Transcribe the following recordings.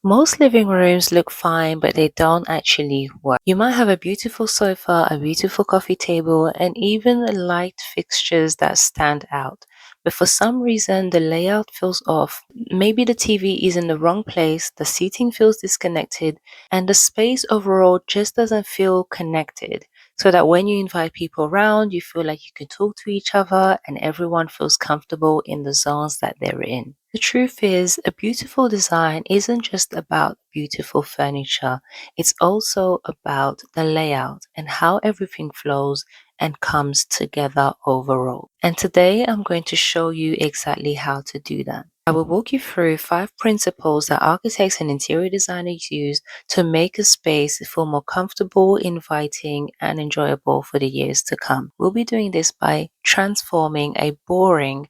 Most living rooms look fine, but they don't actually work. You might have a beautiful sofa, a beautiful coffee table, and even light fixtures that stand out. But for some reason, the layout feels off. Maybe the TV is in the wrong place, the seating feels disconnected, and the space overall just doesn't feel connected. So that when you invite people around, you feel like you can talk to each other and everyone feels comfortable in the zones that they're in. The truth is, a beautiful design isn't just about beautiful furniture, it's also about the layout and how everything flows and comes together overall. And today I'm going to show you exactly how to do that. I will walk you through 5 principles that architects and interior designers use to make a space feel more comfortable, inviting, and enjoyable for the years to come. We'll be doing this by transforming a boring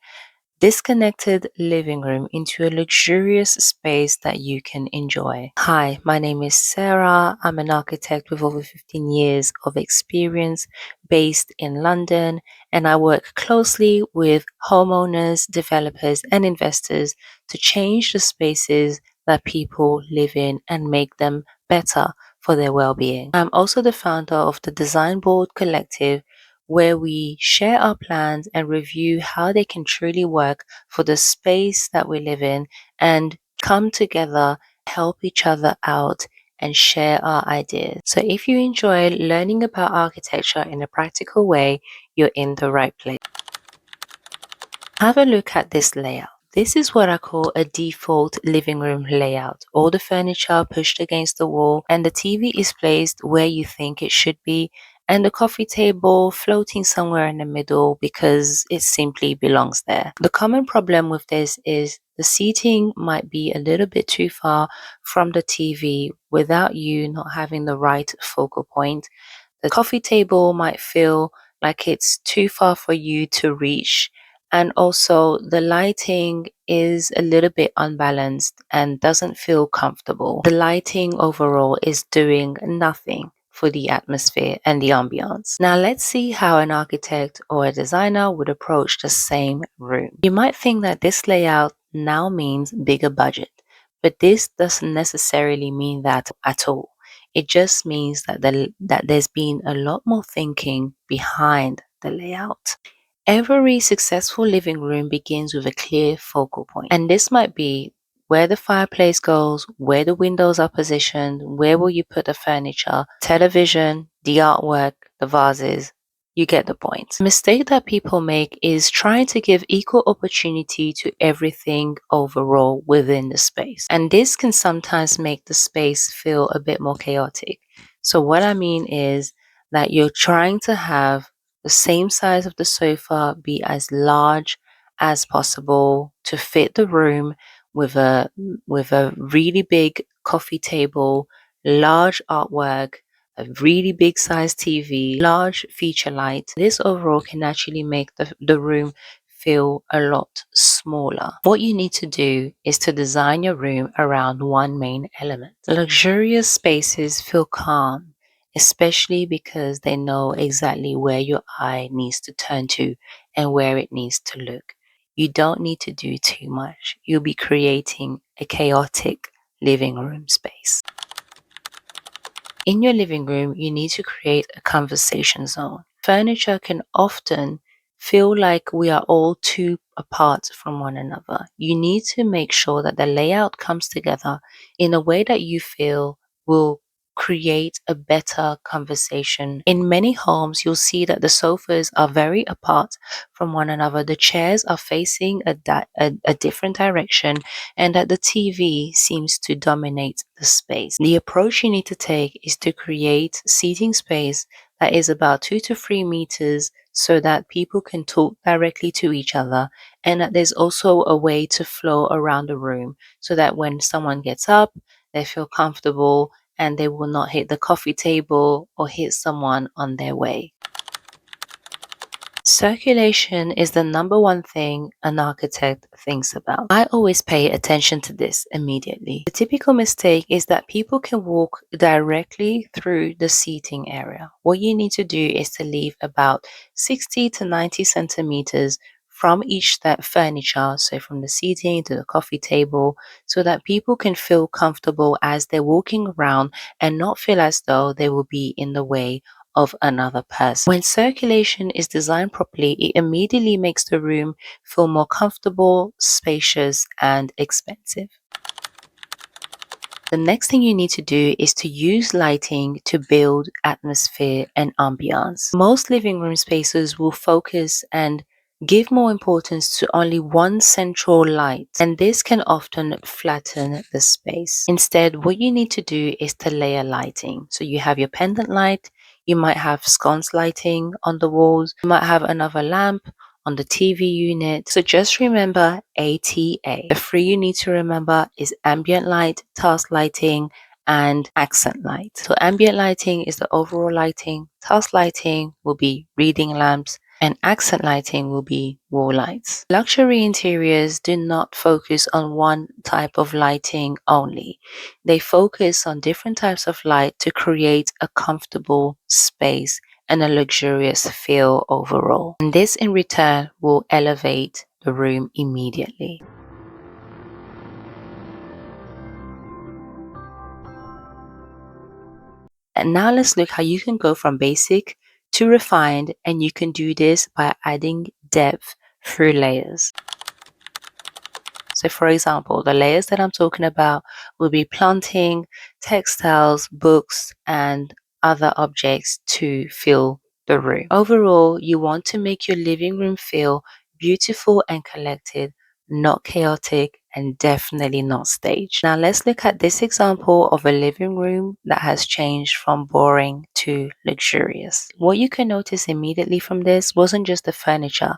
disconnected living room into a luxurious space that you can enjoy. Hi, my name is Sarah. I'm an architect with over 15 years of experience based in London, and I work closely with homeowners, developers, and investors to change the spaces that people live in and make them better for their well-being. I'm also the founder of the Design Board Collective, where we share our plans and review how they can truly work for the space that we live in and come together, help each other out, and share our ideas. So if you enjoy learning about architecture in a practical way, you're in the right place. Have a look at this layout. This is what I call a default living room layout. All the furniture pushed against the wall and the TV is placed where you think it should be, and the coffee table floating somewhere in the middle because it simply belongs there. The common problem with this is the seating might be a little bit too far from the TV without you not having the right focal point. The coffee table might feel like it's too far for you to reach, and also the lighting is a little bit unbalanced and doesn't feel comfortable. The lighting overall is doing nothing for the atmosphere and the ambiance. Now let's see how an architect or a designer would approach the same room. You might think that this layout now means bigger budget, but this doesn't necessarily mean that at all. It just means that there's been a lot more thinking behind the layout. Every successful living room begins with a clear focal point, and this might be where the fireplace goes, where the windows are positioned, where will you put the furniture, television, the artwork, the vases. You get the point. The mistake that people make is trying to give equal opportunity to everything overall within the space. And this can sometimes make the space feel a bit more chaotic. So what I mean is that you're trying to have the same size of the sofa be as large as possible to fit the room, with a really big coffee table, large artwork, a really big size TV, large feature light. This overall can actually make the room feel a lot smaller. What you need to do is to design your room around one main element. Luxurious spaces feel calm, especially because they know exactly where your eye needs to turn to and where it needs to look. You don't need to do too much. You'll be creating a chaotic living room space. In your living room, you need to create a conversation zone. Furniture can often feel like we are all too apart from one another. You need to make sure that the layout comes together in a way that you feel will create a better conversation. In many homes, you'll see that the sofas are very apart from one another. The chairs are facing a different direction, and that the TV seems to dominate the space. The approach you need to take is to create seating space that is about 2 to 3 meters so that people can talk directly to each other, and that there's also a way to flow around the room so that when someone gets up, they feel comfortable and they will not hit the coffee table or hit someone on their way. Circulation is the number one thing an architect thinks about. I always pay attention to this immediately. The typical mistake is that people can walk directly through the seating area. What you need to do is to leave about 60 to 90 centimeters from each that furniture, so from the seating to the coffee table, so that people can feel comfortable as they're walking around and not feel as though they will be in the way of another person. When circulation is designed properly, it immediately makes the room feel more comfortable, spacious, and expensive. The next thing you need to do is to use lighting to build atmosphere and ambiance. Most living room spaces will focus and give more importance to only one central light, and this can often flatten the space. Instead, what you need to do is to layer lighting. So you have your pendant light, you might have sconce lighting on the walls, you might have another lamp on the TV unit. So just remember ATA. The three you need to remember is ambient light, task lighting, and accent light. So ambient lighting is the overall lighting, task lighting will be reading lamps, and accent lighting will be wall lights. Luxury interiors do not focus on one type of lighting only. They focus on different types of light to create a comfortable space and a luxurious feel overall. And this in return will elevate the room immediately. And now let's look how you can go from basic to refined, and you can do this by adding depth through layers. So for example, the layers that I'm talking about will be planting, textiles, books, and other objects to fill the room. Overall, you want to make your living room feel beautiful and collected, not chaotic, and definitely not staged. Now let's look at this example of a living room that has changed from boring to luxurious. What you can notice immediately from this wasn't just the furniture,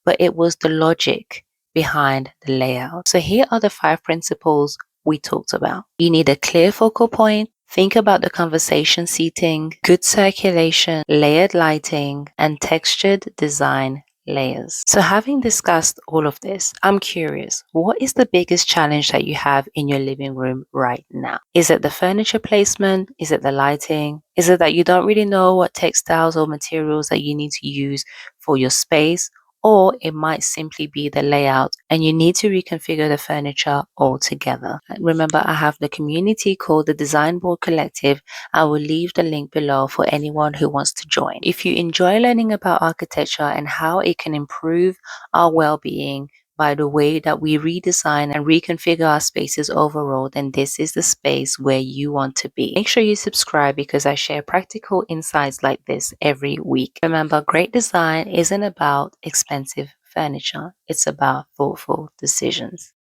but it was the logic behind the layout. So here are the 5 principles we talked about. You need a clear focal point. Think about the conversation seating, good circulation, layered lighting, and textured design layers. So having discussed all of this, I'm curious, what is the biggest challenge that you have in your living room right now? Is it the furniture placement? Is it the lighting? Is it that you don't really know what textiles or materials that you need to use for your space? Or it might simply be the layout and you need to reconfigure the furniture altogether. Remember, I have the community called the Design Board Collective. I will leave the link below for anyone who wants to join. If you enjoy learning about architecture and how it can improve our well-being by the way that we redesign and reconfigure our spaces overall, then this is the space where you want to be. Make sure you subscribe because I share practical insights like this every week. Remember, great design isn't about expensive furniture. It's about thoughtful decisions.